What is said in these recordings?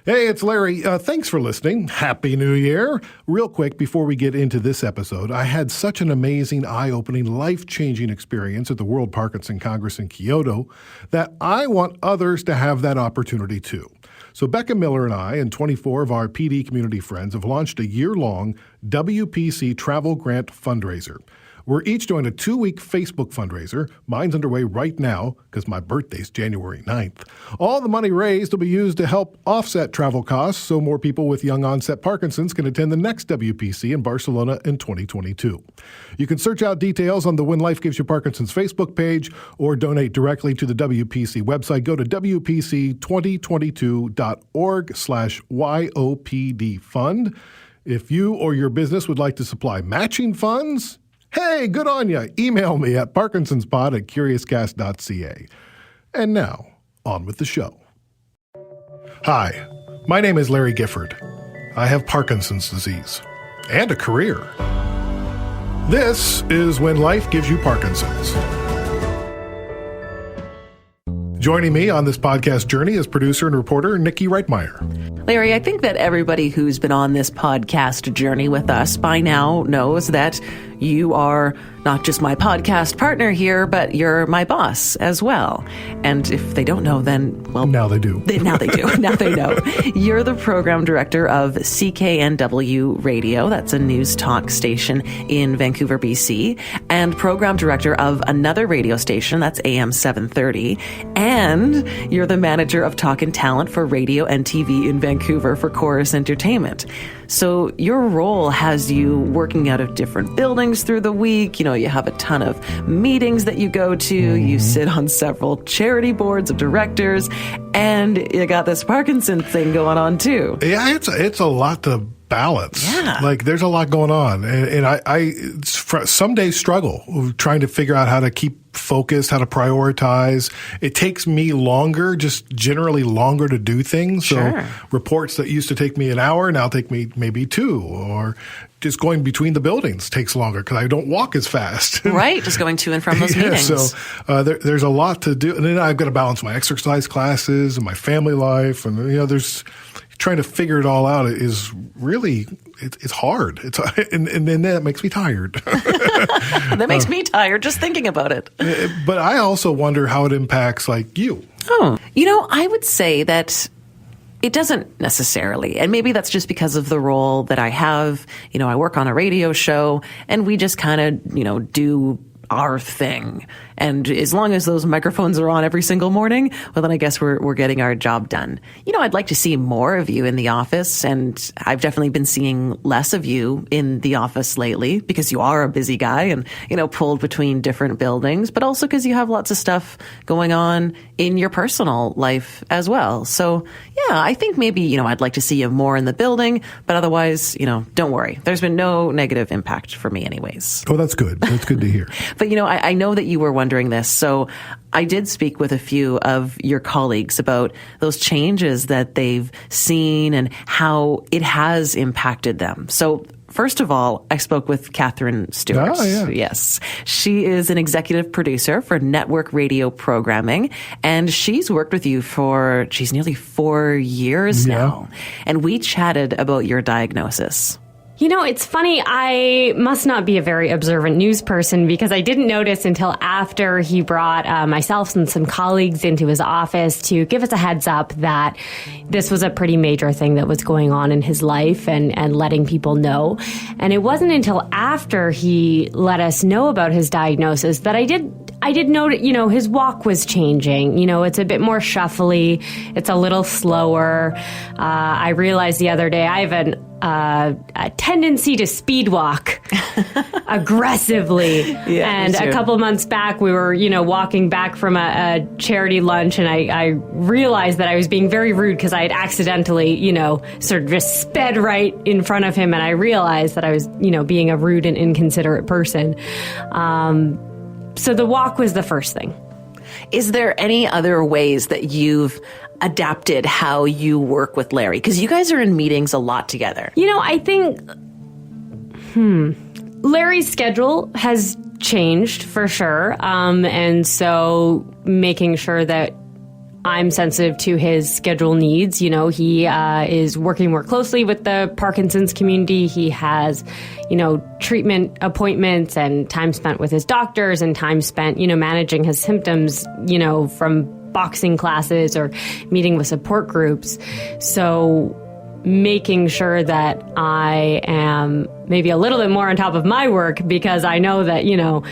Hey, it's Larry. Thanks for listening. Happy New Year. Real quick, before we get into this episode, I had such an amazing, eye-opening, life-changing experience at the World Parkinson Congress in Kyoto that I want others to have that opportunity too. So Becca Miller and I and 24 of our PD community friends have launched a year-long WPC travel grant fundraiser. We're each doing a 2-week Facebook fundraiser. Mine's underway right now because my birthday's January 9th. All the money raised will be used to help offset travel costs so more people with young onset Parkinson's can attend the next WPC in Barcelona in 2022. You can search out details on the When Life Gives You Parkinson's Facebook page or donate directly to the WPC website. Go to wpc2022.org/YOPD fund. If you or your business would like to supply matching funds, hey, good on ya. Email me at parkinsonspod@curiouscast.ca. And now, on with the show. Hi, my name is Larry Gifford. I have Parkinson's disease and a career. This is When Life Gives You Parkinson's. Joining me on this podcast journey is producer and reporter Niki Reitmeyer. Larry, I think that everybody who's been on this podcast journey with us by now knows that you are not just my podcast partner here, but you're my boss as well. And if they don't know, then, well... Now they do. Now they do. Now they know. You're the program director of CKNW Radio. That's a news talk station in Vancouver, BC. And program director of another radio station, that's AM 730. And you're the manager of talk and talent for radio and TV in Vancouver for Chorus Entertainment. So your role has you working out of different buildings through the week. You know, you have a ton of meetings that you go to. You sit on several charity boards of directors, and you got this Parkinson thing going on too. Yeah, it's a lot to balance. Yeah. Like there's a lot going on. And I some days struggle trying to figure out how to keep focused, how to prioritize. It takes me longer, just generally longer to do things. Sure. So reports that used to take me an hour now take me maybe 2, or just going between the buildings takes longer because I don't walk as fast. Right. Just going to and from those meetings. So there's a lot to do. And then I've got to balance my exercise classes and my family life. And, there's trying to figure it all out is really, it's hard. And then that makes me tired. That makes me tired just thinking about it. But I also wonder how it impacts like you. Oh, I would say that it doesn't necessarily. And maybe that's just because of the role that I have. I work on a radio show and we just kind of, do our thing. And as long as those microphones are on every single morning, well, then I guess we're getting our job done. I'd like to see more of you in the office, and I've definitely been seeing less of you in the office lately because you are a busy guy and, pulled between different buildings, but also because you have lots of stuff going on in your personal life as well. So, yeah, I think maybe, I'd like to see you more in the building, but otherwise, don't worry. There's been no negative impact for me anyways. Oh, that's good. That's good to hear. But, I know that you were wondering this. So I did speak with a few of your colleagues about those changes that they've seen and how it has impacted them. So first of all, I spoke with Kathryn Stewart. Oh, yeah. Yes. She is an executive producer for network radio programming, and she's worked with you for, nearly 4 years now. And we chatted about your diagnosis. It's funny. I must not be a very observant news person because I didn't notice until after he brought myself and some colleagues into his office to give us a heads up that this was a pretty major thing that was going on in his life and letting people know. And it wasn't until after he let us know about his diagnosis that I did note, his walk was changing. It's a bit more shuffly. It's a little slower. I realized the other day I have a tendency to speed walk aggressively. Yeah, and a couple months back, we were, walking back from a charity lunch, and I realized that I was being very rude because I had accidentally, sort of just sped right in front of him, and I realized that I was, being a rude and inconsiderate person. So the walk was the first thing. Is there any other ways that you've adapted how you work with Larry? Because you guys are in meetings a lot together. I think, Larry's schedule has changed for sure. And so making sure that I'm sensitive to his schedule needs. You know, he is working more closely with the Parkinson's community. He has, you know, treatment appointments and time spent with his doctors and time spent, you know, managing his symptoms, you know, from boxing classes or meeting with support groups. So making sure that I am maybe a little bit more on top of my work, because I know that, you know,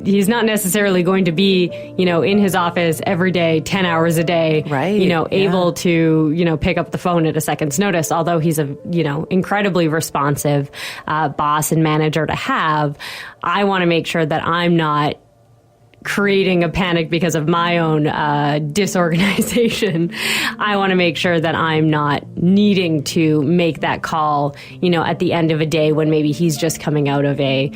he's not necessarily going to be, you know, in his office every day, 10 hours a day, right? You know, able to, you know, pick up the phone at a second's notice. Although he's a, you know, incredibly responsive boss and manager to have, I want to make sure that I'm not creating a panic because of my own disorganization. I want to make sure that I'm not needing to make that call, you know, at the end of a day when maybe he's just coming out of a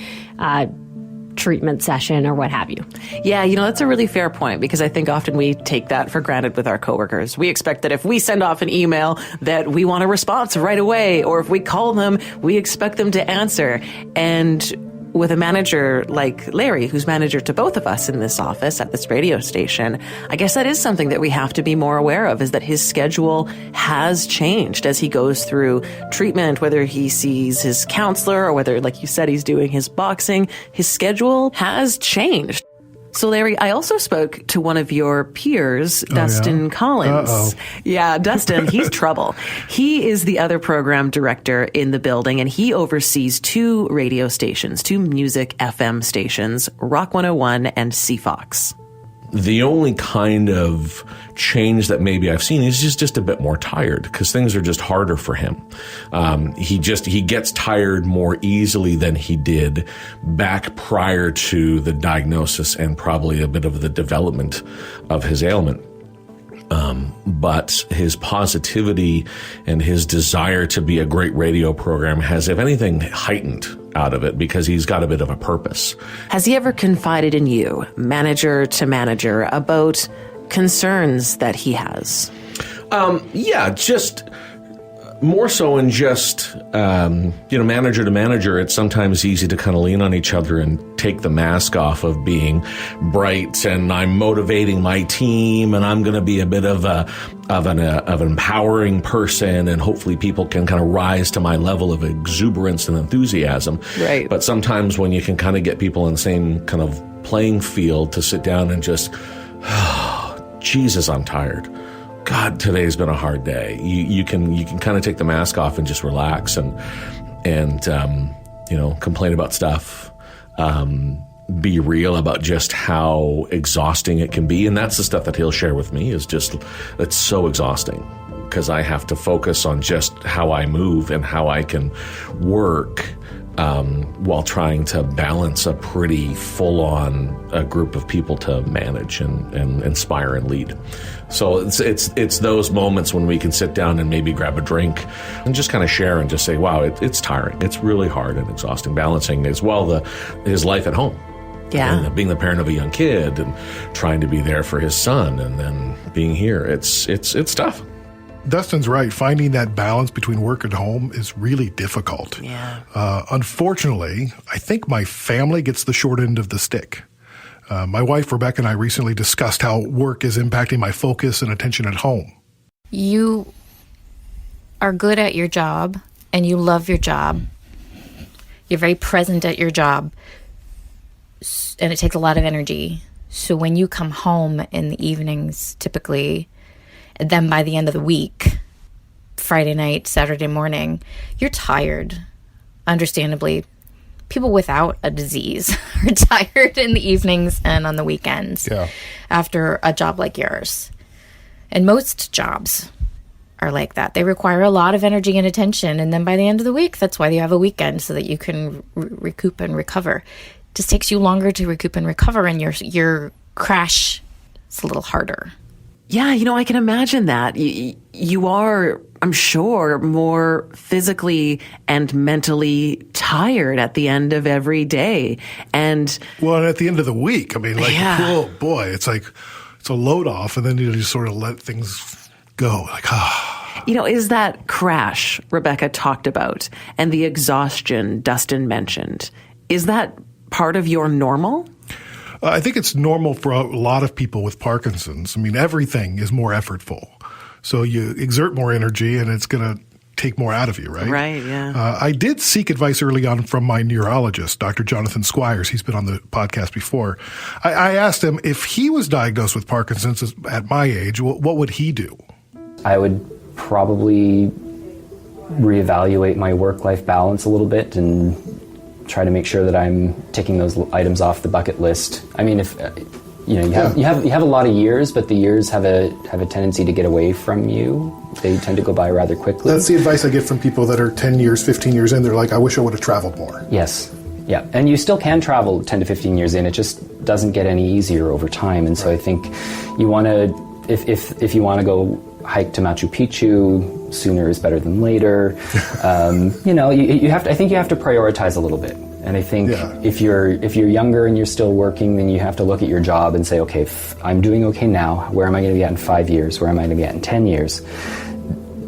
treatment session or what have you. Yeah, you know, that's a really fair point, because I think often we take that for granted with our coworkers. We expect that if we send off an email that we want a response right away, or if we call them, we expect them to answer. And with a manager like Larry, who's manager to both of us in this office at this radio station, I guess that is something that we have to be more aware of, is that his schedule has changed as he goes through treatment, whether he sees his counselor or whether, like you said, he's doing his boxing. His schedule has changed. So, Larry, I also spoke to one of your peers, Dustin Collins. Uh-oh. Yeah, Dustin, he's trouble. He is the other program director in the building, and he oversees 2 radio stations, 2 music FM stations, Rock 101 and CFox. The only kind of change that maybe I've seen is just a bit more tired, because things are just harder for him. He gets tired more easily than he did back prior to the diagnosis and probably a bit of the development of his ailment. But his positivity and his desire to be a great radio program has, if anything, heightened out of it, because he's got a bit of a purpose. Has he ever confided in you, manager to manager, about concerns that he has? Yeah, just more so in just, manager to manager, it's sometimes easy to kind of lean on each other and take the mask off of being bright and I'm motivating my team and I'm going to be a bit of an empowering person, and hopefully people can kind of rise to my level of exuberance and enthusiasm. Right. But sometimes when you can kind of get people in the same kind of playing field to sit down and just, oh, Jesus, I'm tired. God, today's been a hard day. You can kind of take the mask off and just relax and complain about stuff. Be real about just how exhausting it can be. And that's the stuff that he'll share with me, is just, it's so exhausting because I have to focus on just how I move and how I can work while trying to balance a pretty full-on group of people to manage and inspire and lead. So it's those moments when we can sit down and maybe grab a drink and just kind of share and just say, wow, it's tiring. It's really hard and exhausting, balancing as well his life at home. Yeah. And being the parent of a young kid and trying to be there for his son and then being here. It's tough. Dustin's right. Finding that balance between work and home is really difficult. Yeah. Unfortunately, I think my family gets the short end of the stick. My wife, Rebecca, and I recently discussed how work is impacting my focus and attention at home. You are good at your job and you love your job. You're very present at your job, and it takes a lot of energy. So when you come home in the evenings, typically, and then by the end of the week, Friday night, Saturday morning, you're tired, understandably. People without a disease are tired in the evenings and on the weekends after a job like yours. And most jobs are like that. They require a lot of energy and attention. And then by the end of the week, that's why you have a weekend, so that you can recoup and recover. It just takes you longer to recoup and recover, and your crash is a little harder. Yeah, I can imagine that. You are, I'm sure, more physically and mentally tired at the end of every day. And at the end of the week, oh boy, it's like, it's a load off, and then you just sort of let things go. Is that crash Rebecca talked about and the exhaustion Dustin mentioned, is that part of your normal? I think it's normal for a lot of people with Parkinson's. I mean, everything is more effortful. So you exert more energy and it's going to take more out of you, right? Right, yeah. I did seek advice early on from my neurologist, Dr. Jonathon Squires. He's been on the podcast before. I asked him if he was diagnosed with Parkinson's at my age, what would he do? I would probably reevaluate my work-life balance a little bit and try to make sure that I'm ticking those items off the bucket list. I mean, if you have a lot of years, but the years have a tendency to get away from you. They tend to go by rather quickly. That's the advice I get from people that are 10 years, 15 years in. They're like, I wish I would have traveled more. Yes. Yeah. And you still can travel 10 to 15 years in. It just doesn't get any easier over time. And so I think you want to, if you want to go hike to Machu Picchu, sooner is better than later. You have to, I think you have to prioritize a little bit. And I think if you're younger and you're still working, then you have to look at your job and say, okay, I'm doing okay now. Where am I going to be at in 5 years? Where am I going to be at in 10 years?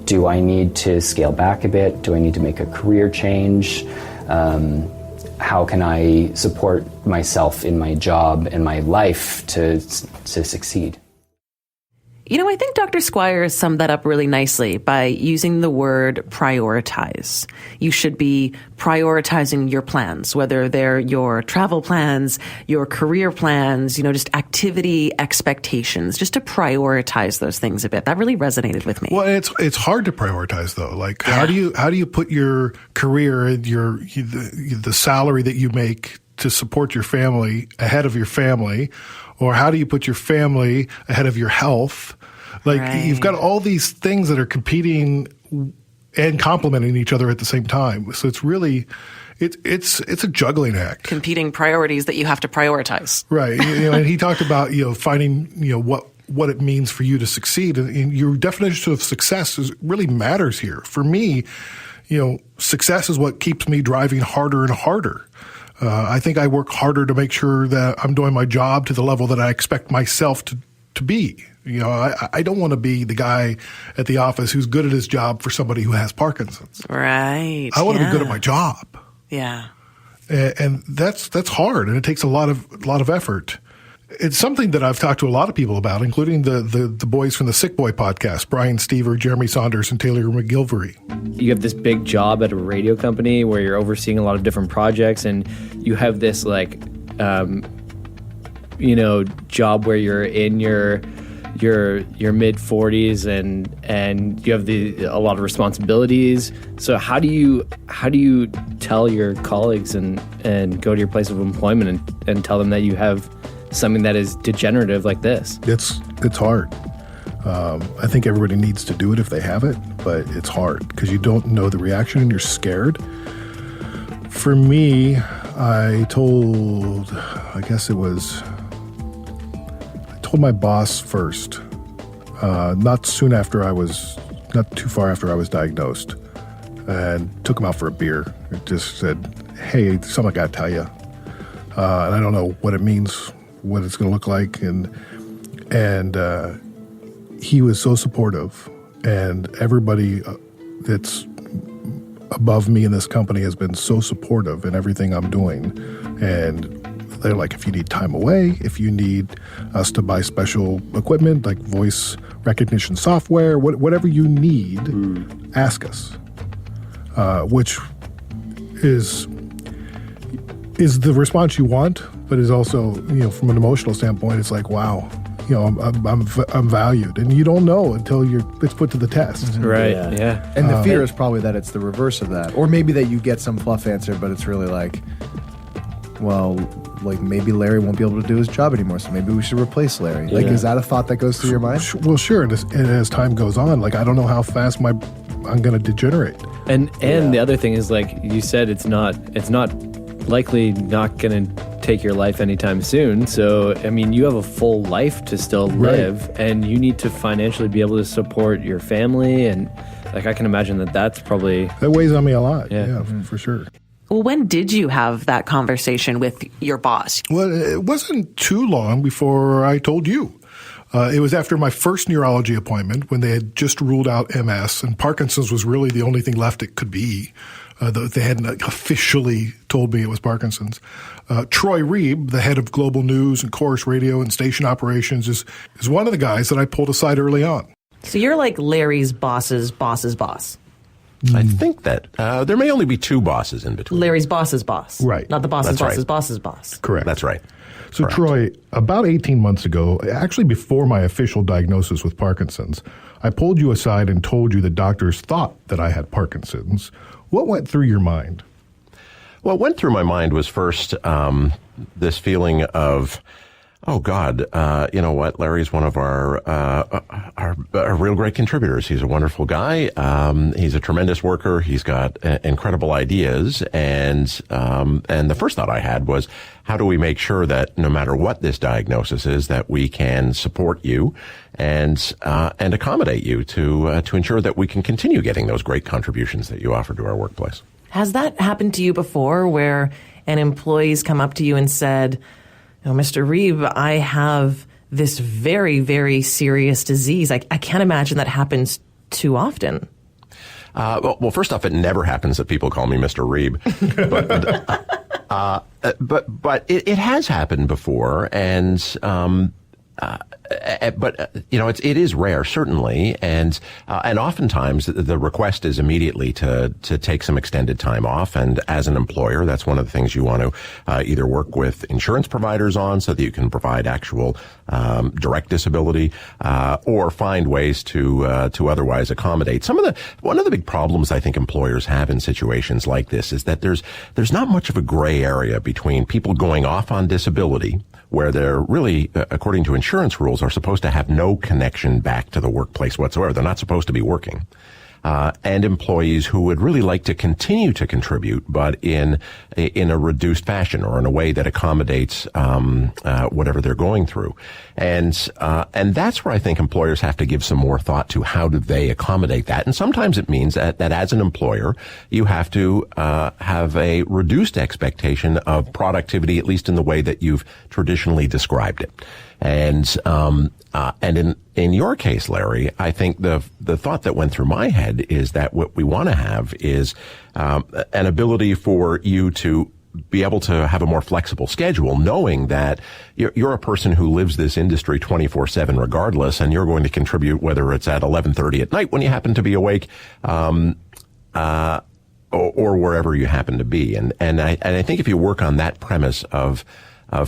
Do I need to scale back a bit? Do I need to make a career change? How can I support myself in my job and my life to succeed? I think Dr. Squires summed that up really nicely by using the word prioritize. You should be prioritizing your plans, whether they're your travel plans, your career plans, just activity expectations, just to prioritize those things a bit. That really resonated with me. Well, it's hard to prioritize though. Like, how do you put your career and the salary that you make to support your family ahead of your family? Or how do you put your family ahead of your health? Like, you've got all these things that are competing and complementing each other at the same time. So it's really, it's a juggling act. Competing priorities that you have to prioritize. Right. And he talked about, finding, what it means for you to succeed. And your definition of success really matters here. For me, success is what keeps me driving harder and harder. I think I work harder to make sure that I'm doing my job to the level that I expect myself to be. I don't want to be the guy at the office who's good at his job for somebody who has Parkinson's. Right. I want to be good at my job. Yeah. And that's hard, and it takes a lot of effort. It's something that I've talked to a lot of people about, including the boys from the Sick Boy podcast, Brian Stever, Jeremie Saunders, and Taylor MacGillvary. You have this big job at a radio company where you're overseeing a lot of different projects, and you have this job where you're in your mid 40s and you have a lot of responsibilities. So how do you tell your colleagues and go to your place of employment and tell them that you have something that is degenerative like this? It's hard. I think everybody needs to do it if they have it, but it's hard because you don't know the reaction and you're scared. For me, I told my boss first, not too far after I was diagnosed, and took him out for a beer. It just said, hey, something I got to tell you. And I don't know what it means, what it's going to look like. And he was so supportive, and everybody that's above me in this company has been so supportive in everything I'm doing. And they're like, if you need time away, if you need us to buy special equipment like voice recognition software, whatever you need, ask us. Which is the response you want, but is also, from an emotional standpoint, it's like, wow, I'm valued, and you don't know until it's put to the test. Right. Yeah. And the fear is probably that it's the reverse of that, or maybe that you get some fluff answer, but it's really like, well, like maybe Larry won't be able to do his job anymore, so maybe we should replace Larry. Like, is that a thought that goes through your mind? Well, sure. And as time goes on, like, I don't know how fast I'm going to degenerate. And the other thing is, like you said, it's not likely not going to take your life anytime soon. So, I mean, you have a full life to still live, and you need to financially be able to support your family. And like, I can imagine that weighs on me a lot. Yeah, for sure. Well, when did you have that conversation with your boss? Well, it wasn't too long before I told you. It was after my first neurology appointment when they had just ruled out MS, and Parkinson's was really the only thing left it could be. They hadn't officially told me it was Parkinson's. Troy Reeb, the head of global news and chorus radio and station operations, is one of the guys that I pulled aside early on. So you're like Larry's boss's boss's boss. I think that there may only be two bosses in between. Larry's boss's boss. Right. Not the boss's That's boss's right. boss's boss. Correct. That's right. So, Correct. Troy, about 18 months ago, actually before my official diagnosis with Parkinson's, I pulled you aside and told you the doctors thought that I had Parkinson's. What went through your mind? What went through my mind was first this feeling of, oh God, you know what? Larry's one of our real great contributors. He's a wonderful guy. He's a tremendous worker. He's got incredible ideas. And the first thought I had was, how do we make sure that no matter what this diagnosis is, that we can support you and accommodate you to ensure that we can continue getting those great contributions that you offer to our workplace. Has that happened to you before, where an employee's come up to you and said, Mr. Reeb, I have this very, very serious disease. I can't imagine that happens too often. Well, first off, it never happens that people call me Mr. Reeb, but it has happened before, and it is rare, certainly, and oftentimes the request is immediately to take some extended time off. And as an employer, that's one of the things you want to either work with insurance providers on, so that you can provide actual direct disability, or find ways to otherwise accommodate. One of the big problems I think employers have in situations like this is that there's not much of a gray area between people going off on disability, where they're really, according to insurance rules, are supposed to have no connection back to the workplace whatsoever. They're not supposed to be working. And employees who would really like to continue to contribute, but in a reduced fashion, or in a way that accommodates whatever they're going through. And that's where I think employers have to give some more thought to how do they accommodate that. And sometimes it means that as an employer, you have to have a reduced expectation of productivity, at least in the way that you've traditionally described it. And in your case, Larry, I think the thought that went through my head is that what we want to have is an ability for you to be able to have a more flexible schedule, knowing that you're a person who lives this industry 24/7 regardless, and you're going to contribute whether it's at 11:30 at night when you happen to be awake, or wherever you happen to be. And I think if you work on that premise of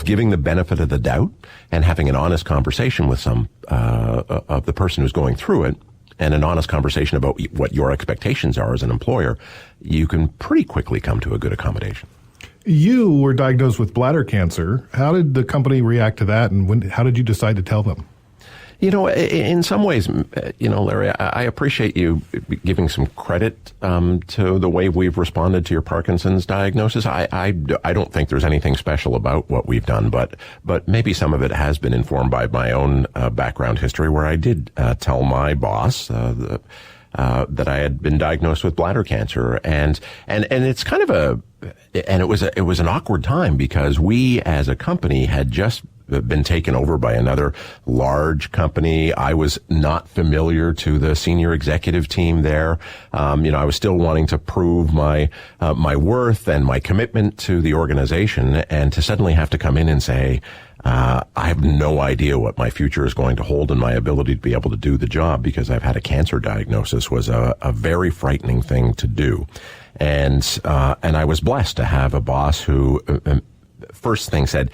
giving the benefit of the doubt and having an honest conversation with some of the person who's going through it, and an honest conversation about what your expectations are as an employer, you can pretty quickly come to a good accommodation. You were diagnosed with bladder cancer. How did the company react to that, and how did you decide to tell them? In some ways, Larry, I appreciate you giving some credit to the way we've responded to your Parkinson's diagnosis. I don't think there's anything special about what we've done, but maybe some of it has been informed by my own background history, where I did tell my boss that I had been diagnosed with bladder cancer, and it's kind of it was an awkward time, because we as a company had just been taken over by another large company. I was not familiar to the senior executive team there. I was still wanting to prove my worth and my commitment to the organization, and to suddenly have to come in and say, I have no idea what my future is going to hold, and my ability to be able to do the job because I've had a cancer diagnosis was a very frightening thing to do. And I was blessed to have a boss who first thing said,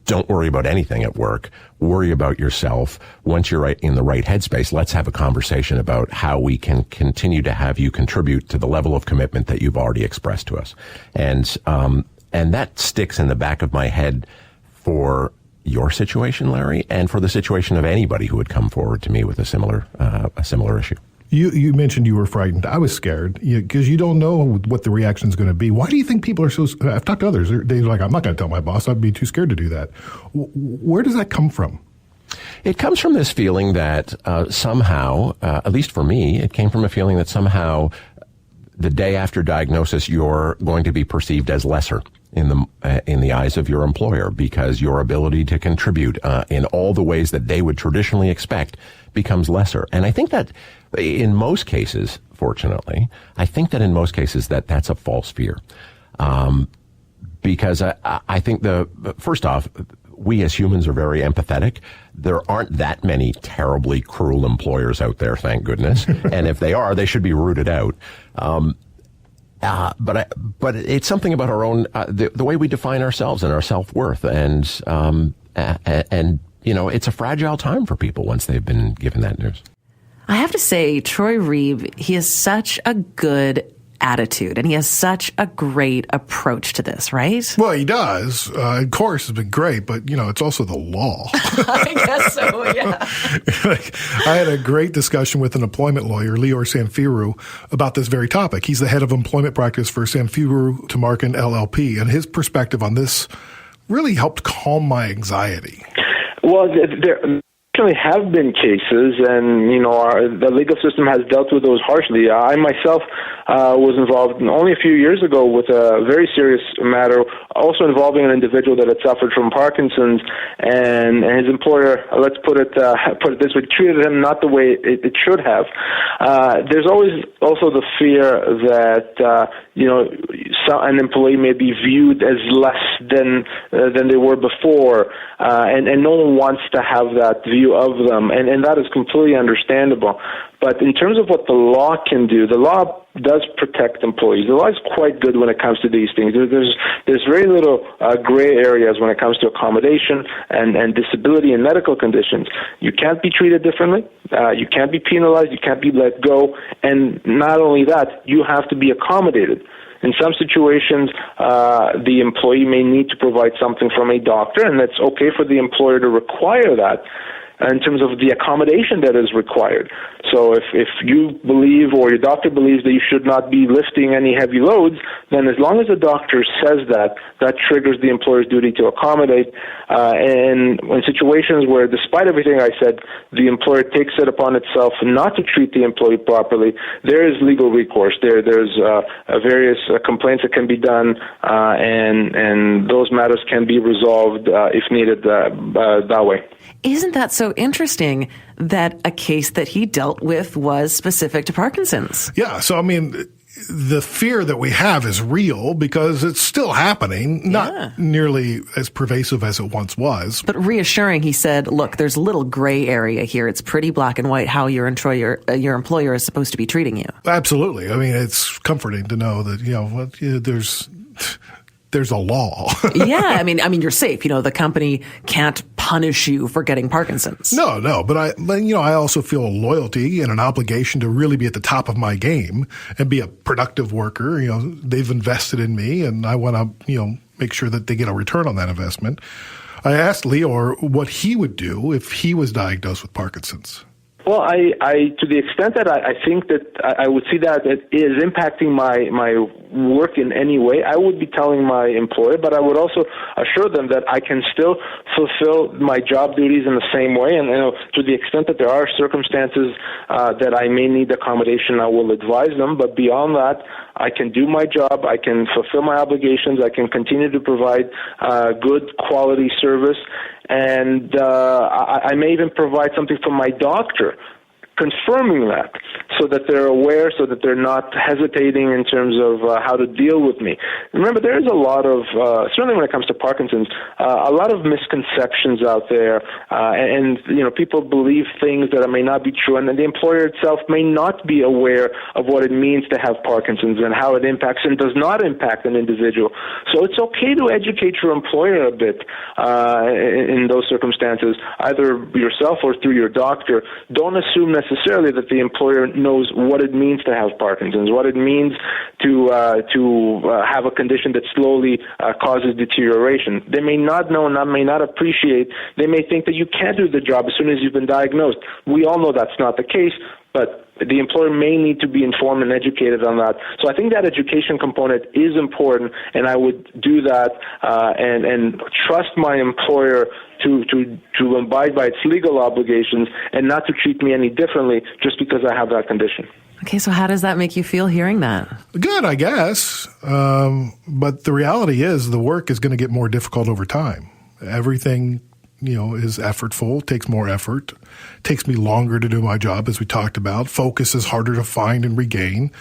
don't worry about anything at work. Worry about yourself. Once you're in the right headspace, let's have a conversation about how we can continue to have you contribute to the level of commitment that you've already expressed to us. And that sticks in the back of my head for your situation, Larry, and for the situation of anybody who would come forward to me with a similar issue. You mentioned you were frightened. I was scared because you don't know what the reaction is going to be. Why do you think people are so? I've talked to others. They're like, I'm not going to tell my boss. I'd be too scared to do that. Where does that come from? It comes from this feeling that somehow, at least for me, it came from a feeling that somehow the day after diagnosis, you're going to be perceived as lesser in the eyes of your employer, because your ability to contribute in all the ways that they would traditionally expect becomes lesser. And I think that in most cases, fortunately, that's a false fear. Because I think first off, we as humans are very empathetic. There aren't that many terribly cruel employers out there, thank goodness. And if they are, they should be rooted out. But it's something about our own, the way we define ourselves and our self-worth. And it's a fragile time for people once they've been given that news. I have to say, Troy Reeb, he has such a good attitude and he has such a great approach to this, right? Well, he does. Of course, it's been great, but, it's also the law. I guess so, yeah. I had a great discussion with an employment lawyer, Lior Samfiru, about this very topic. He's the head of employment practice for Samfiru Tumarkin LLP, and his perspective on this really helped calm my anxiety. Well, there actually have been cases, and the legal system has dealt with those harshly. I myself was involved only a few years ago with a very serious matter, also involving an individual that had suffered from Parkinson's, and his employer, let's put it this way, treated him not the way it should have. There's always also the fear that an employee may be viewed as less than they were before, and no one wants to have that view of them, and that is completely understandable. But in terms of what the law can do, the law does protect employees. The law is quite good when it comes to these things. There's very little gray areas when it comes to accommodation and disability and medical conditions. You can't be treated differently. You can't be penalized. You can't be let go. And not only that, you have to be accommodated. In some situations, the employee may need to provide something from a doctor, and it's okay for the employer to require that in terms of the accommodation that is required. So if you believe or your doctor believes that you should not be lifting any heavy loads, then as long as the doctor says that triggers the employer's duty to accommodate. And in situations where, despite everything I said, the employer takes it upon itself not to treat the employee properly, there is legal recourse. There's various complaints that can be done, and those matters can be resolved if needed that way. Isn't that so interesting that a case that he dealt with was specific to Parkinson's? Yeah. So, the fear that we have is real because it's still happening, not nearly as pervasive as it once was. But reassuring, he said, look, there's a little gray area here. It's pretty black and white how your employer is supposed to be treating you. Absolutely. It's comforting to know that, there's a law. Yeah, you're safe. The company can't punish you for getting Parkinson's. No, but I also feel a loyalty and an obligation to really be at the top of my game and be a productive worker. They've invested in me, and I want to, make sure that they get a return on that investment. I asked Lior what he would do if he was diagnosed with Parkinson's. Well, I to the extent that I think that I would see that it is impacting my work in any way, I would be telling my employer, but I would also assure them that I can still fulfill my job duties in the same way. And to the extent that there are circumstances that I may need accommodation, I will advise them. But beyond that, I can do my job. I can fulfill my obligations. I can continue to provide good quality service. And I may even provide something from my doctor confirming that, so that they're aware, so that they're not hesitating in terms of how to deal with me. Remember, there is a lot of, certainly when it comes to Parkinson's, a lot of misconceptions out there, and people believe things that may not be true, and the employer itself may not be aware of what it means to have Parkinson's and how it impacts and does not impact an individual. So it's okay to educate your employer a bit in those circumstances, either yourself or through your doctor. Don't assume necessarily that the employer knows what it means to have Parkinson's, what it means to have a condition that slowly causes deterioration. They may not know and may not appreciate. They may think that you can't do the job as soon as you've been diagnosed. We all know that's not the case, but the employer may need to be informed and educated on that. So I think that education component is important, and I would do that and trust my employer to abide by its legal obligations and not to treat me any differently just because I have that condition. Okay, so how does that make you feel hearing that? Good, I guess. But the reality is the work is going to get more difficult over time. Everything, is effortful, takes more effort, takes me longer to do my job, as we talked about. Focus is harder to find and regain.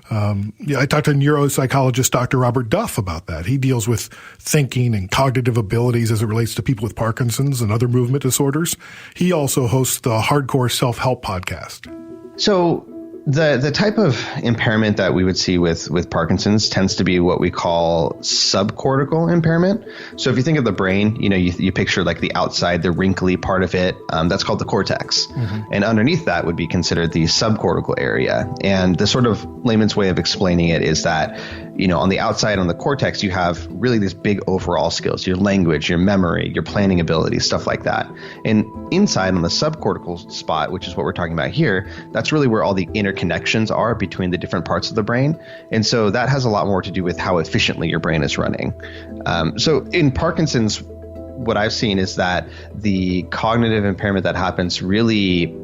I talked to neuropsychologist Dr. Robert Duff about that. He deals with thinking and cognitive abilities as it relates to people with Parkinson's and other movement disorders. He also hosts the Hardcore Self-Help podcast. So the type of impairment that we would see with Parkinson's tends to be what we call subcortical impairment. So if you think of the brain, you picture like the outside, the wrinkly part of it, that's called the cortex. Mm-hmm. And underneath that would be considered the subcortical area. And the sort of layman's way of explaining it is that, on the outside, on the cortex, you have really these big overall skills, your language, your memory, your planning ability, stuff like that. And inside on the subcortical spot, which is what we're talking about here, that's really where all the interconnections are between the different parts of the brain. And so that has a lot more to do with how efficiently your brain is running. So in Parkinson's, what I've seen is that the cognitive impairment that happens really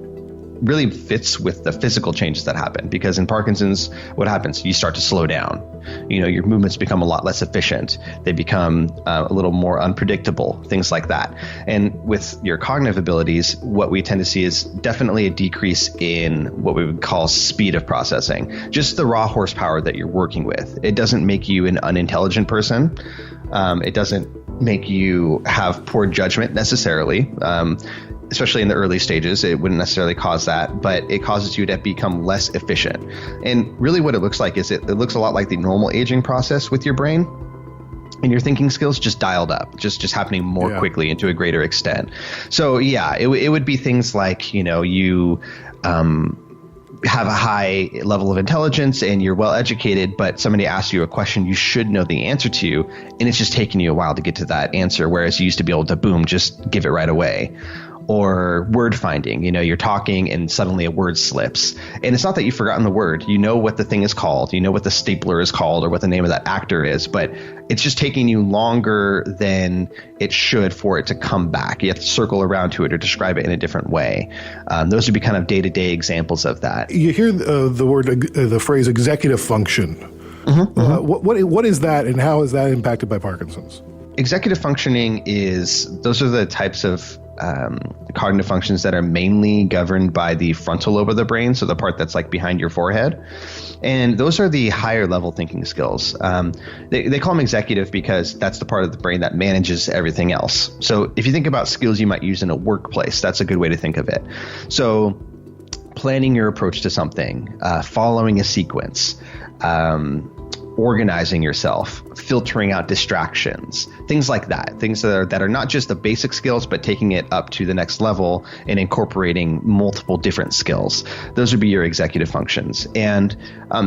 fits with the physical changes that happen, because in Parkinson's, what happens? You start to slow down. Your movements become a lot less efficient. They become a little more unpredictable, things like that. And with your cognitive abilities, what we tend to see is definitely a decrease in what we would call speed of processing, just the raw horsepower that you're working with. It doesn't make you an unintelligent person. It doesn't make you have poor judgment necessarily. Especially in the early stages, it wouldn't necessarily cause that, but it causes you to become less efficient. And really what it looks like is it looks a lot like the normal aging process with your brain, and your thinking skills just dialed up, just happening more quickly and to a greater extent. So it would be things like, you have a high level of intelligence and you're well educated, but somebody asks you a question you should know the answer to, and it's just taking you a while to get to that answer, whereas you used to be able to just give it right away. Or word finding, you're talking and suddenly a word slips. And it's not that you've forgotten the word. You know what the thing is called. You know what the stapler is called or what the name of that actor is. But it's just taking you longer than it should for it to come back. You have to circle around to it or describe it in a different way. Those would be kind of day-to-day examples of that. You hear the phrase executive function. Mm-hmm. What is that, and how is that impacted by Parkinson's? Executive functioning those are the types of cognitive functions that are mainly governed by the frontal lobe of the brain, so the part that's like behind your forehead. And those are the higher level thinking skills. They call them executive because that's the part of the brain that manages everything else. So if you think about skills you might use in a workplace, that's a good way to think of it. So planning your approach to something, following a sequence, organizing yourself, filtering out distractions, things like that, things that are not just the basic skills, but taking it up to the next level and incorporating multiple different skills. Those would be your executive functions. And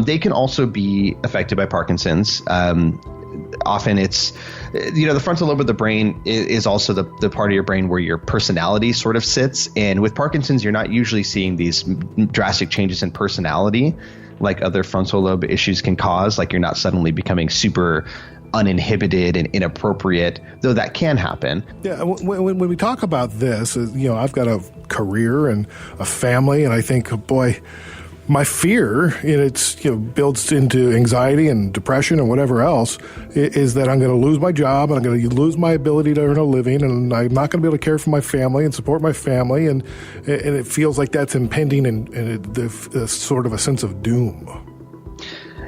they can also be affected by Parkinson's. Often it's, the frontal lobe of the brain is also the part of your brain where your personality sort of sits. And with Parkinson's, you're not usually seeing these drastic changes in personality like other frontal lobe issues can cause. Like you're not suddenly becoming super uninhibited and inappropriate, though that can happen. Yeah, when we talk about this, I've got a career and a family, and I think, boy, my fear, builds into anxiety and depression and whatever else, is that I'm going to lose my job and I'm going to lose my ability to earn a living, and I'm not going to be able to care for my family and support my family, and it feels like that's impending, and the sort of a sense of doom.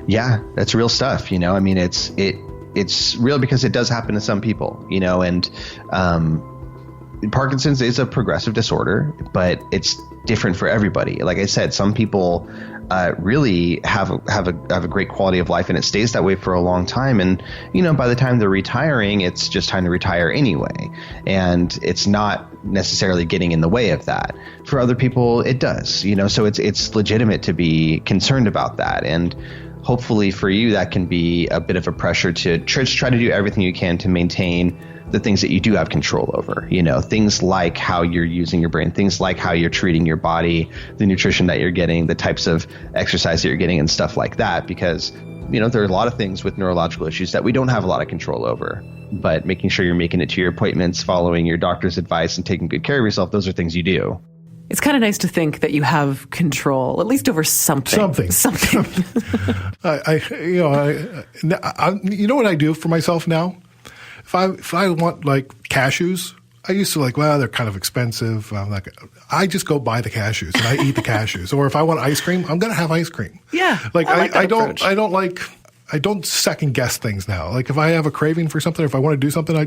Yeah, that's real stuff. It's real because it does happen to some people. And Parkinson's is a progressive disorder, but it's different for everybody. Like I said, some people really have a great quality of life, and it stays that way for a long time. And by the time they're retiring, it's just time to retire anyway, and it's not necessarily getting in the way of that. For other people, it does. So it's legitimate to be concerned about that, and hopefully for you, that can be a bit of a pressure to try to do everything you can to maintain the things that you do have control over, things like how you're using your brain, things like how you're treating your body, the nutrition that you're getting, the types of exercise that you're getting and stuff like that. Because, there are a lot of things with neurological issues that we don't have a lot of control over, but making sure you're making it to your appointments, following your doctor's advice and taking good care of yourself, those are things you do. It's kind of nice to think that you have control, at least over something. Something. You know what I do for myself now? If I want like cashews, I used to they're kind of expensive. I just go buy the cashews and I eat the cashews. Or if I want ice cream, I'm going to have ice cream. Yeah. I don't second guess things now. Like if I have a craving for something, or if I want to do something, I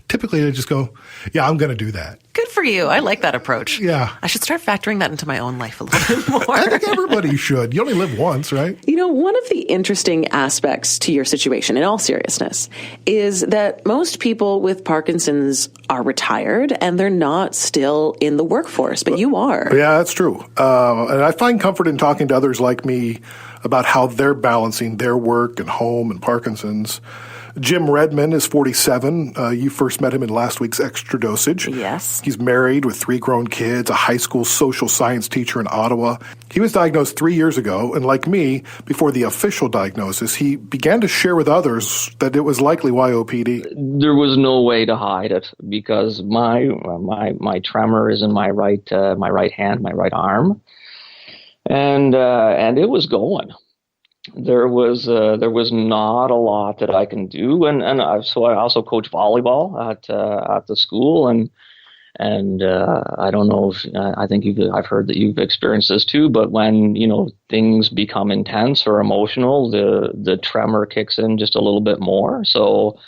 just go, yeah, I'm going to do that. Good for you. I like that approach. Yeah. I should start factoring that into my own life a little bit more. I think everybody should. You only live once, right? One of the interesting aspects to your situation, in all seriousness, is that most people with Parkinson's are retired and they're not still in the workforce, but you are. Yeah, that's true. And I find comfort in talking to others like me about how they're balancing their work and home and Parkinson's. Jim Redmond is 47. You first met him in last week's Extra Dosage. Yes. He's married with 3 grown kids, a high school social science teacher in Ottawa. He was diagnosed 3 years ago, and like me, before the official diagnosis, he began to share with others that it was likely YOPD. There was no way to hide it because my tremor is in my right hand, my right arm, and it was going. There was not a lot that I can do, so I also coach volleyball at the school, and I don't know if I think I've heard that you've experienced this too. But when things become intense or emotional, the tremor kicks in just a little bit more. So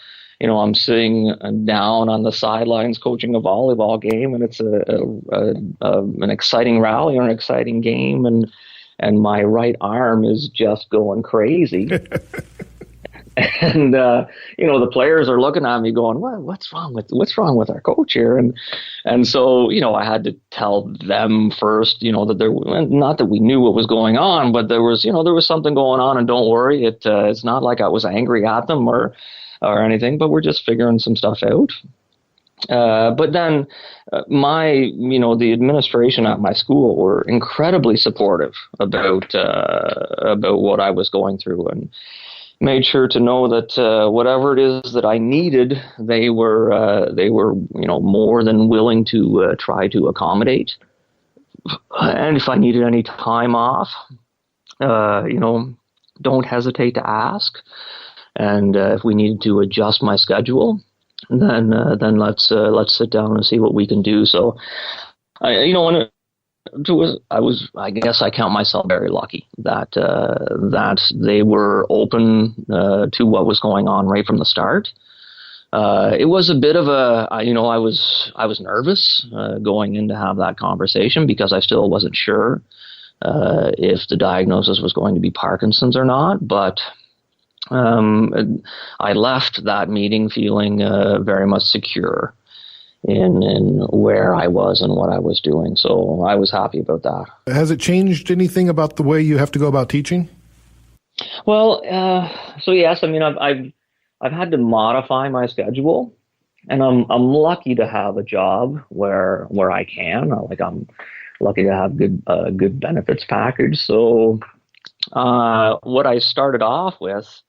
I'm sitting down on the sidelines coaching a volleyball game, and it's an exciting rally or an exciting game, and my right arm is just going crazy. And the players are looking at me going, what's wrong with our coach here? And so I had to tell them first, that there, not that we knew what was going on, but there was something going on, and don't worry, it's not like I was angry at them or anything, but we're just figuring some stuff out. But then the administration at my school were incredibly supportive about what I was going through, and made sure to know that whatever it is that I needed, they were more than willing to try to accommodate. And if I needed any time off, don't hesitate to ask. And if we needed to adjust my schedule, then let's sit down and see what we can do. So, I guess I count myself very lucky that they were open to what was going on right from the start. It was a bit of I was nervous going in to have that conversation because I still wasn't sure if the diagnosis was going to be Parkinson's or not, but I left that meeting feeling very much secure in where I was and what I was doing. So I was happy about that. Has it changed anything about the way you have to go about teaching? Well, so yes, I've had to modify my schedule, and I'm lucky to have a job where I can. I'm lucky to have good benefits package. So what I started off with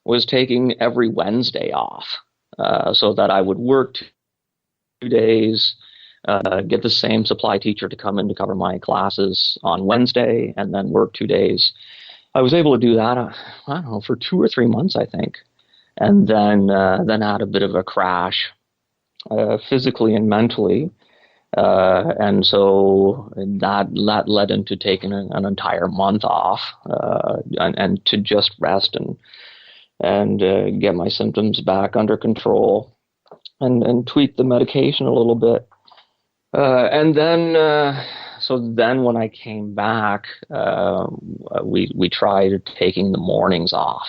was taking every Wednesday off, so that I would work 2 days, get the same supply teacher to come in to cover my classes on Wednesday, and then work 2 days. I was able to do that, I don't know, for 2 or 3 months, I think, and then had a bit of a crash, physically and mentally, and so that led into taking an entire month off, and to just rest and get my symptoms back under control, and tweak the medication a little bit. And then when I came back, we tried taking the mornings off.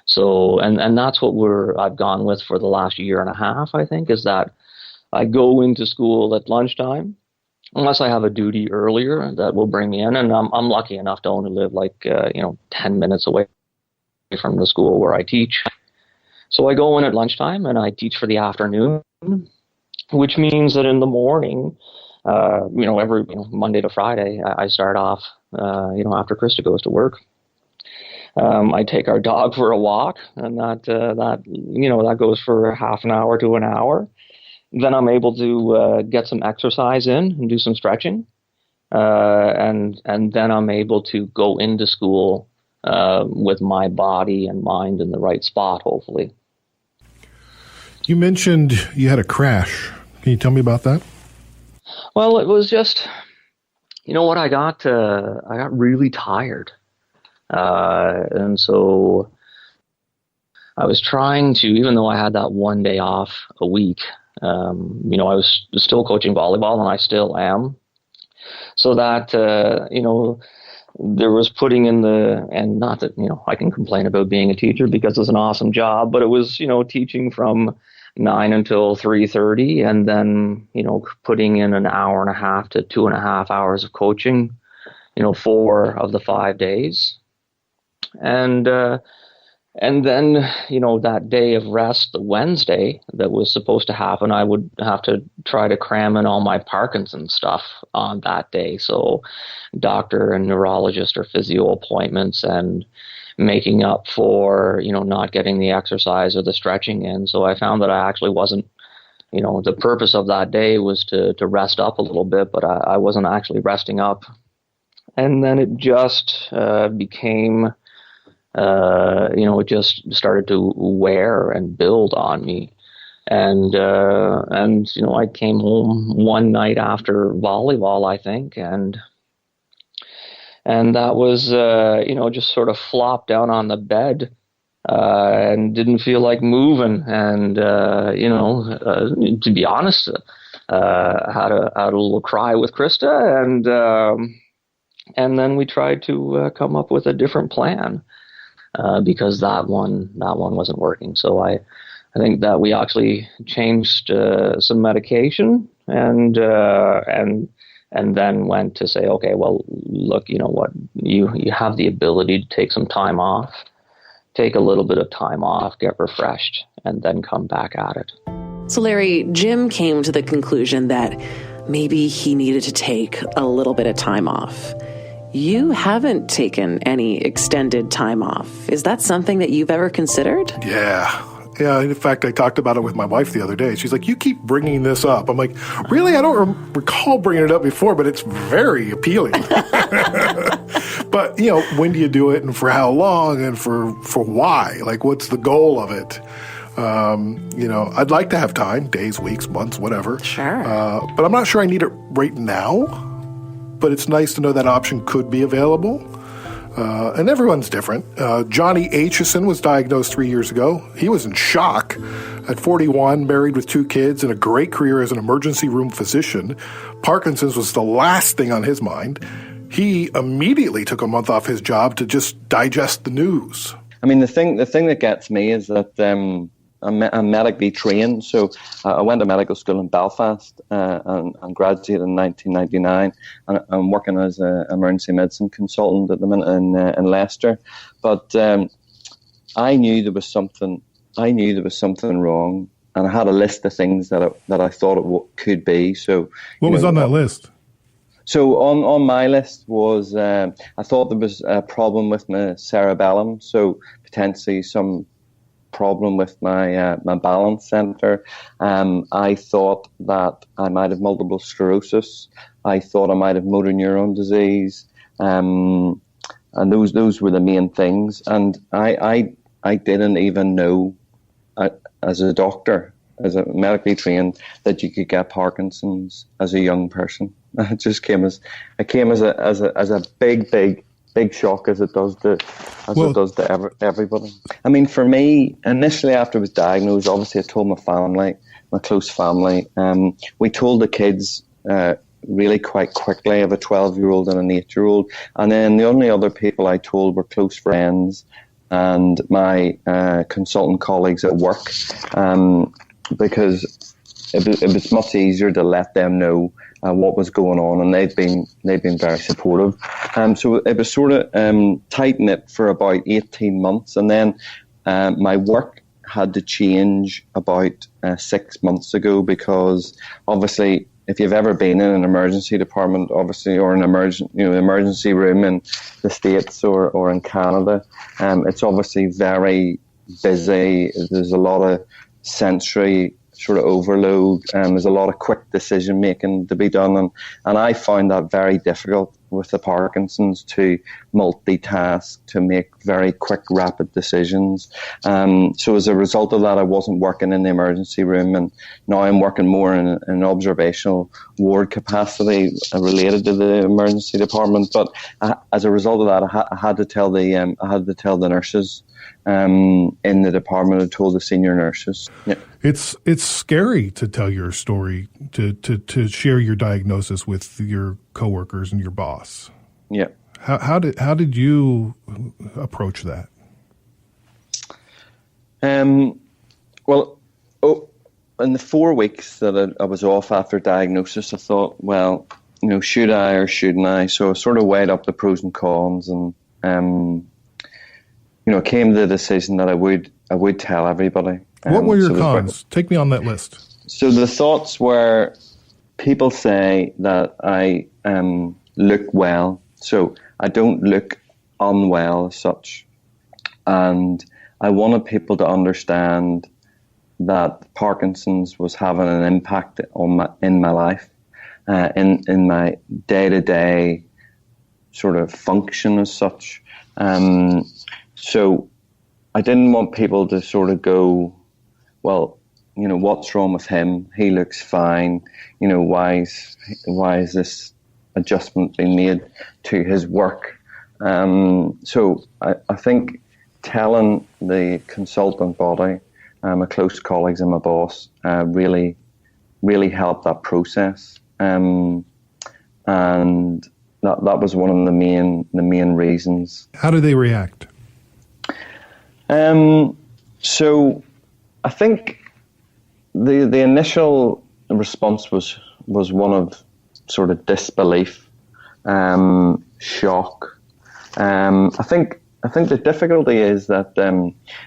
So, and that's what I've gone with for the last year and a half, I think, is that I go into school at lunchtime, unless I have a duty earlier that will bring me in. And I'm lucky enough to only live 10 minutes away from the school where I teach. So I go in at lunchtime and I teach for the afternoon, which means that in the morning, every Monday to Friday, I start off, after Krista goes to work. I take our dog for a walk, and that goes for half an hour to an hour. Then I'm able to get some exercise in and do some stretching. and then I'm able to go into school with my body and mind in the right spot, hopefully. You mentioned you had a crash. Can you tell me about that? Well, it was just, you know what, I got really tired. And so I was trying to, even though I had that one day off a week, I was still coaching volleyball, and I still am. So that, there was putting in and not that, I can complain about being a teacher because it's an awesome job, but it was, teaching from 9 until 3:30, and then, putting in an hour and a half to 2.5 hours of coaching, 4 of the 5 days. And then, that day of rest, the Wednesday that was supposed to happen, I would have to try to cram in all my Parkinson stuff on that day. So doctor and neurologist or physio appointments, and making up for, not getting the exercise or the stretching in. So I found that I actually wasn't, the purpose of that day was to rest up a little bit, but I wasn't actually resting up. And then it just became... it just started to wear and build on me. And I came home one night after volleyball, I think, and that was, just sort of flopped down on the bed, and didn't feel like moving. And, to be honest, had a little cry with Krista, and then we tried to come up with a different plan. Because that one wasn't working. So I think that we actually changed some medication, and then went to say, okay, well, look, you know what, you have the ability to take some time off, take a little bit of time off, get refreshed, and then come back at it. So Larry, Jim came to the conclusion that maybe he needed to take a little bit of time off. You haven't taken any extended time off. Is that something that you've ever considered? Yeah. In fact, I talked about it with my wife the other day. She's like, you keep bringing this up. I'm like, really? I don't recall bringing it up before, but it's very appealing. But, when do you do it, and for how long, and for why? Like, what's the goal of it? I'd like to have time, days, weeks, months, whatever. Sure. But I'm not sure I need it right now. But it's nice to know that option could be available. And everyone's different. Jonny Acheson was diagnosed 3 years ago. He was in shock. At 41, married with 2 kids, and a great career as an emergency room physician. Parkinson's was the last thing on his mind. He immediately took a month off his job to just digest the news. I mean, the thing that gets me is that I'm medically trained, so I went to medical school in Belfast and graduated in 1999. And I'm working as an emergency medicine consultant at the minute in Leicester. But I knew there was something wrong, and I had a list of things that I thought it could be. So what was on that list? So on my list was I thought there was a problem with my cerebellum, so potentially some problem with my balance center. I thought that I might have multiple sclerosis. I thought I might have motor neuron disease, and those were the main things. And I didn't even know, as a doctor, as a medically trained, that you could get Parkinson's as a young person. It just came as a big shock, as it does to everybody. I mean, for me, initially after I was diagnosed, obviously I told my family, my close family. We told the kids really quite quickly. I have a 12-year-old and an 8-year-old, and then the only other people I told were close friends and my consultant colleagues at work, because it was much easier to let them know what was going on, and they've been very supportive. So it was sort of tight-knit for about 18 months, and then my work had to change about 6 months ago, because obviously if you've ever been in an emergency department, obviously, or an emergency room in the States or in Canada, it's obviously very busy. There's a lot of sensory sort of overload. There's a lot of quick decision making to be done, and I find that very difficult with the Parkinson's, to multitask, to make very quick, rapid decisions. So as a result of that, I wasn't working in the emergency room, and now I'm working more in an observational ward capacity related to the emergency department. But as a result of that, I had to tell the nurses in the department. I told the senior nurses. Yeah. It's scary to tell your story, to share your diagnosis with your coworkers and your boss. Yeah. How did you approach that? Well, in the 4 weeks that I was off after diagnosis, I thought, well, should I or shouldn't I? So I sort of weighed up the pros and cons, and came to the decision that I would tell everybody. What were your cons? Take me on that list. So the thoughts were, people say that I look well, so I don't look unwell as such. And I wanted people to understand that Parkinson's was having an impact in my life, in my day-to-day sort of function as such. So I didn't want people to sort of go, well, what's wrong with him? He looks fine. Why is this adjustment being made to his work? So I think telling the consultant body, my close colleagues and my boss, really helped that process. And that was one of the main reasons. How did they react? So I think the initial response was one of sort of disbelief, shock. I think the difficulty is that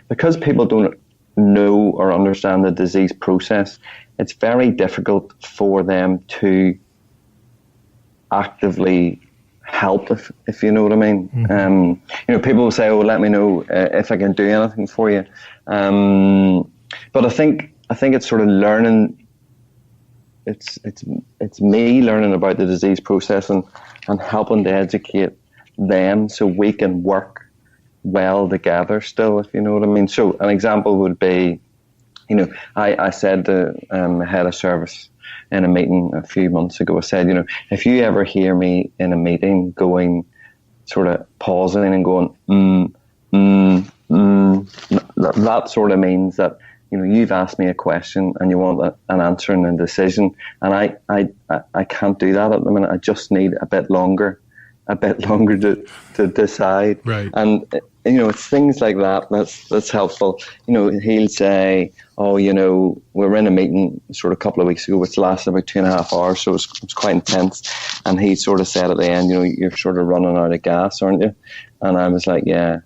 because people don't know or understand the disease process, it's very difficult for them to actively help, if you know what I mean. Mm-hmm. People will say, "Oh, let me know if I can do anything for you." But I think it's sort of learning. It's me learning about the disease process and helping to educate them so we can work well together still, if you know what I mean. So an example would be, I said to the head of service in a meeting a few months ago, I said, if you ever hear me in a meeting going, sort of pausing and going, that sort of means that, you've asked me a question and you want an answer and a decision, and I can't do that at the minute. I just need a bit longer to decide. Right. And it's things like that that's helpful. He'll say, "Oh, we were in a meeting sort of a couple of weeks ago, which lasted about 2.5 hours, so it was quite intense." And he sort of said at the end, "You're sort of running out of gas, aren't you?" And I was like, "Yeah."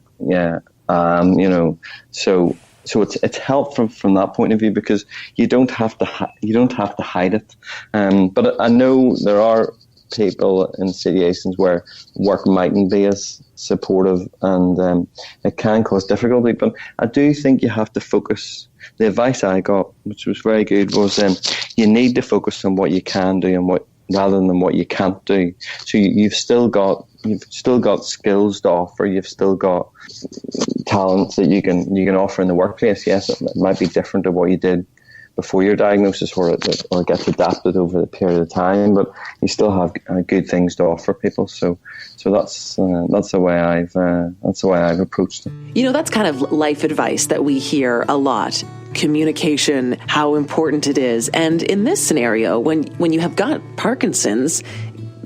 So it's helpful from that point of view, because you don't have to hide it. But I know there are people in situations where work mightn't be as supportive, and it can cause difficulty. But I do think you have to focus. The advice I got, which was very good, was you need to focus on what you can do and rather than what you can't do. So you've still got skills to offer. You've still got talents that you can offer in the workplace. Yes, it might be different to what you did before your diagnosis, or it gets adapted over the period of time, but you still have good things to offer people. So that's the way I've approached it. That's kind of life advice that we hear a lot. Communication, how important it is. And in this scenario, when you have got Parkinson's,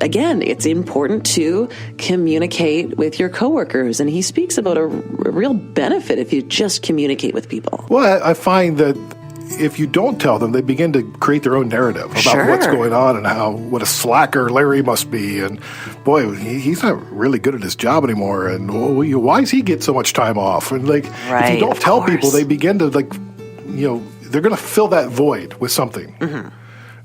again, it's important to communicate with your coworkers. And he speaks about a real benefit if you just communicate with people. Well, I find that if you don't tell them, they begin to create their own narrative about what's going on and what a slacker Larry must be. And boy, he's not really good at his job anymore. And why does he get so much time off? And if you don't tell people, they begin to they're going to fill that void with something. Mm-hmm.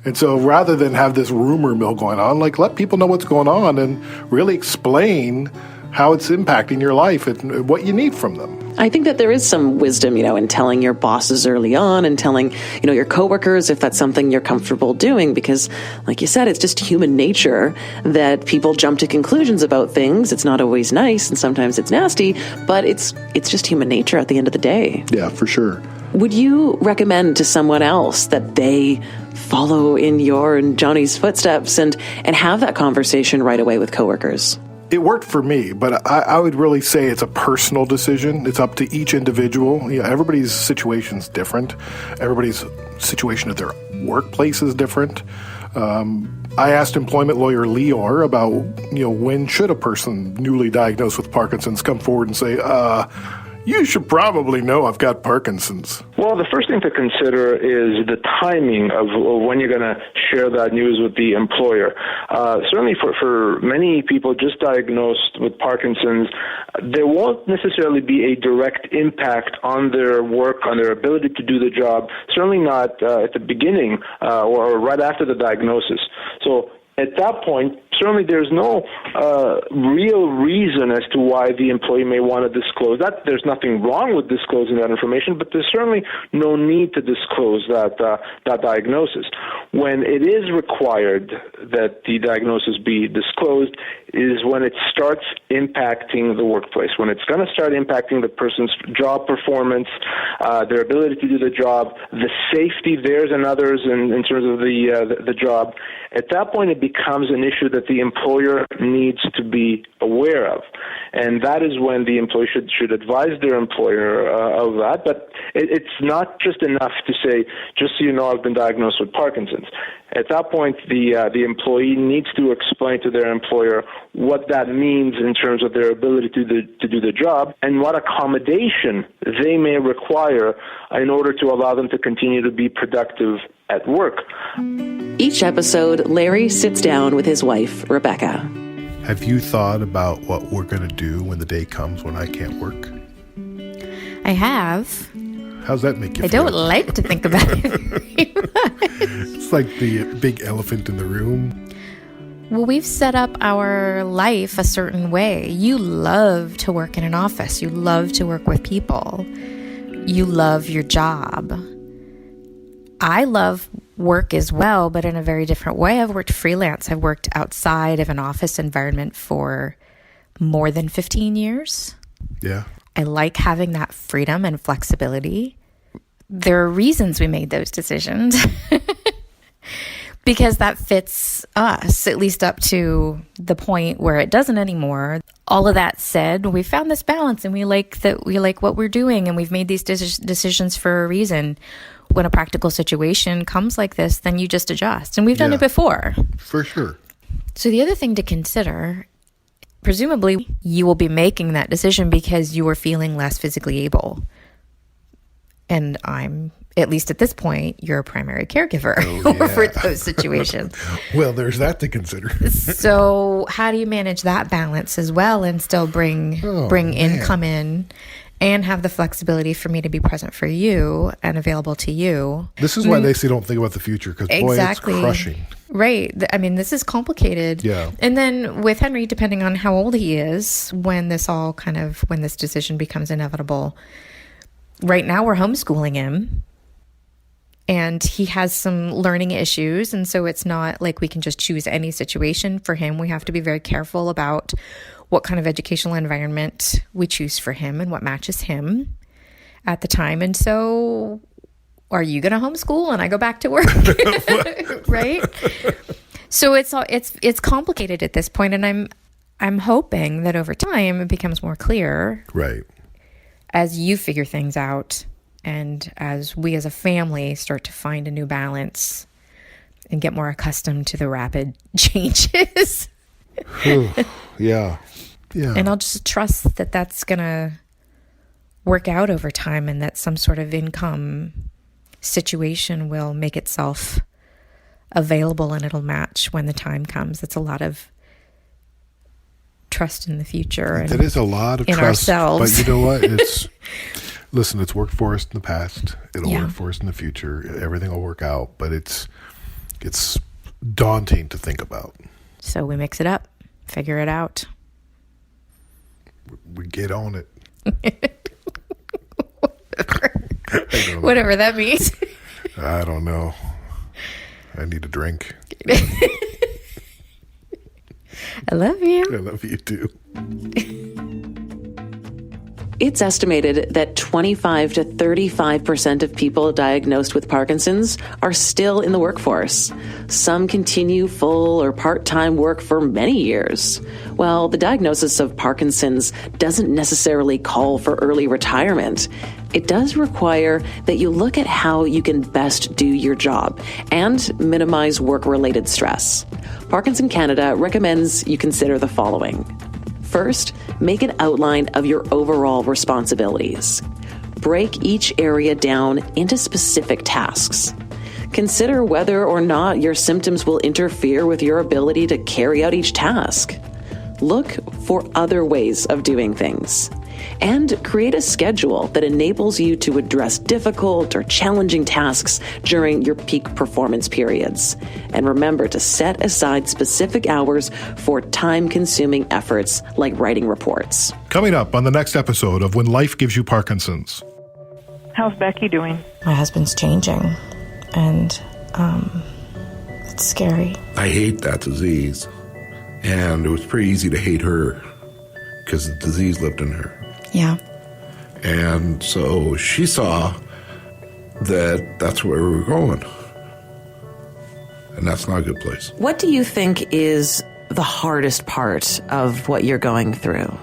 And so rather than have this rumor mill going on, let people know what's going on and really explain how it's impacting your life and what you need from them. I think that there is some wisdom, in telling your bosses early on and telling, your coworkers if that's something you're comfortable doing, because like you said, it's just human nature that people jump to conclusions about things. It's not always nice and sometimes it's nasty, but it's just human nature at the end of the day. Yeah, for sure. Would you recommend to someone else that they follow in your and Johnny's footsteps and have that conversation right away with coworkers? It worked for me, but I would really say it's a personal decision. It's up to each individual. Everybody's situation is different. Everybody's situation at their workplace is different. I asked employment lawyer Lior about, when should a person newly diagnosed with Parkinson's come forward and say, you should probably know I've got Parkinson's. Well, the first thing to consider is the timing of when you're going to share that news with the employer. Certainly for many people just diagnosed with Parkinson's, there won't necessarily be a direct impact on their work, on their ability to do the job, certainly not at the beginning or right after the diagnosis. So at that point, certainly there's no real reason as to why the employee may want to disclose that. There's nothing wrong with disclosing that information, but there's certainly no need to disclose that diagnosis. When it is required that the diagnosis be disclosed is when it starts impacting the workplace, when it's going to start impacting the person's job performance, their ability to do the job, the safety theirs and others in terms of the job. At that point, it becomes an issue that the employer needs to be aware of. And that is when the employee should advise their employer of that. But it's not just enough to say, just so you know, I've been diagnosed with Parkinson's. At that point, the employee needs to explain to their employer what that means in terms of their ability to do the job and what accommodation they may require in order to allow them to continue to be productive at work. Each episode, Larry sits down with his wife, Rebecca. Have you thought about what we're going to do when the day comes when I can't work? I have. How's that make you I feel? don't like to think about it very much. It's like the big elephant in the room. Well, we've set up our life a certain way. You love to work in an office. You love to work with people. You love your job. I love work as well, but in a very different way. I've worked freelance. I've worked outside of an office environment for more than 15 years. Yeah. I like having that freedom and flexibility. There are reasons we made those decisions because that fits us, at least up to the point where it doesn't anymore. All of that said, we found this balance and we like what we're doing, and we've made these decisions for a reason. When a practical situation comes like this, then you just adjust. And we've done it before. For sure. So the other thing to consider, presumably you will be making that decision because you are feeling less physically able. And I'm, at least at this point, your primary caregiver for those situations. Well, there's that to consider. So how do you manage that balance as well and still bring income in? And have the flexibility for me to be present for you and available to you. This is why they say don't think about the future, because boy, it's crushing. Right. I mean, this is complicated. Yeah. And then with Henry, depending on how old he is, when this decision becomes inevitable, right now we're homeschooling him. And he has some learning issues. And so it's not like we can just choose any situation for him. We have to be very careful about what kind of educational environment we choose for him and what matches him at the time. And so are you going to homeschool and I go back to work? Right? So it's complicated at this point, and I'm hoping that over time it becomes more clear. Right. As you figure things out and as we as a family start to find a new balance and get more accustomed to the rapid changes. Yeah. And I'll just trust that that's going to work out over time and that some sort of income situation will make itself available and it'll match when the time comes. It's a lot of trust in the future. It is a lot of in trust. Ourselves. But you know what? Listen, it's worked for us in the past. It'll work for us in the future. Everything will work out, but it's daunting to think about. So we mix it up, figure it out. We get on it. Whatever that means. I don't know. I need a drink. I love you. I love you too. It's estimated that 25 to 35% of people diagnosed with Parkinson's are still in the workforce. Some continue full or part-time work for many years. While the diagnosis of Parkinson's doesn't necessarily call for early retirement, it does require that you look at how you can best do your job and minimize work-related stress. Parkinson Canada recommends you consider the following. First, make an outline of your overall responsibilities. Break each area down into specific tasks. Consider whether or not your symptoms will interfere with your ability to carry out each task. Look for other ways of doing things. And create a schedule that enables you to address difficult or challenging tasks during your peak performance periods. And remember to set aside specific hours for time-consuming efforts like writing reports. Coming up on the next episode of When Life Gives You Parkinson's. How's Becky doing? My husband's changing, and it's scary. I hate that disease, and it was pretty easy to hate her because the disease lived in her. Yeah. And so she saw that that's where we were going. And that's not a good place. What do you think is the hardest part of what you're going through?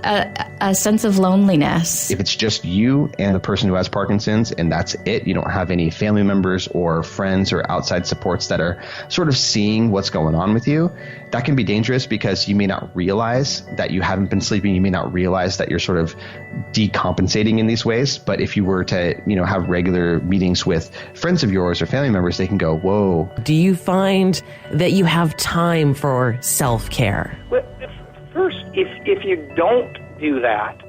A sense of loneliness. If it's just you and the person who has Parkinson's and that's it, you don't have any family members or friends or outside supports that are sort of seeing what's going on with you, that can be dangerous because you may not realize that you haven't been sleeping. You may not realize that you're sort of decompensating in these ways. But if you were to, have regular meetings with friends of yours or family members, they can go, whoa. Do you find that you have time for self-care? Well, first, if you don't do that,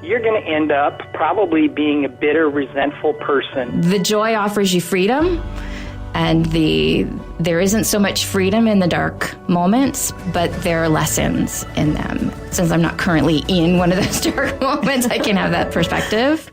you're going to end up probably being a bitter, resentful person. The joy offers you freedom, and there isn't so much freedom in the dark moments, but there are lessons in them. Since I'm not currently in one of those dark moments, I can have that perspective.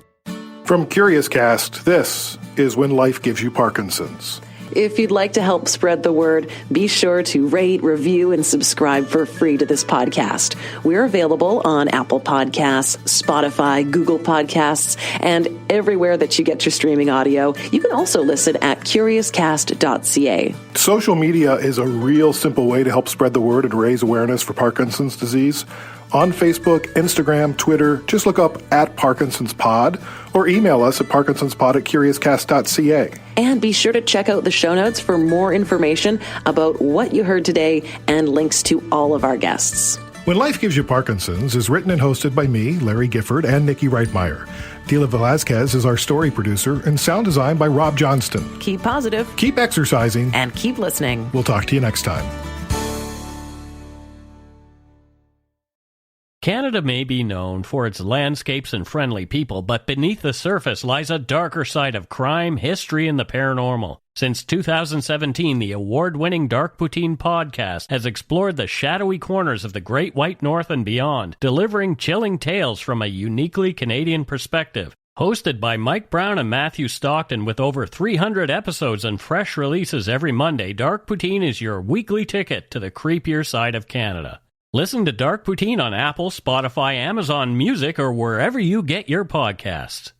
From Curious Cast, this is When Life Gives You Parkinson's. If you'd like to help spread the word, be sure to rate, review, and subscribe for free to this podcast. We're available on Apple Podcasts, Spotify, Google Podcasts, and everywhere that you get your streaming audio. You can also listen at curiouscast.ca. Social media is a real simple way to help spread the word and raise awareness for Parkinson's disease. On Facebook, Instagram, Twitter, just look up @Parkinson'sPod or email us at parkinsonspod@curiouscast.ca. And be sure to check out the show notes for more information about what you heard today and links to all of our guests. When Life Gives You Parkinson's is written and hosted by me, Larry Gifford, and Niki Reitmeyer. Dila Velazquez is our story producer, and sound design by Rob Johnston. Keep positive. Keep exercising. And keep listening. We'll talk to you next time. Canada may be known for its landscapes and friendly people, but beneath the surface lies a darker side of crime, history, and the paranormal. Since 2017, the award-winning Dark Poutine podcast has explored the shadowy corners of the Great White North and beyond, delivering chilling tales from a uniquely Canadian perspective. Hosted by Mike Brown and Matthew Stockton with over 300 episodes and fresh releases every Monday, Dark Poutine is your weekly ticket to the creepier side of Canada. Listen to Dark Poutine on Apple, Spotify, Amazon Music, or wherever you get your podcasts.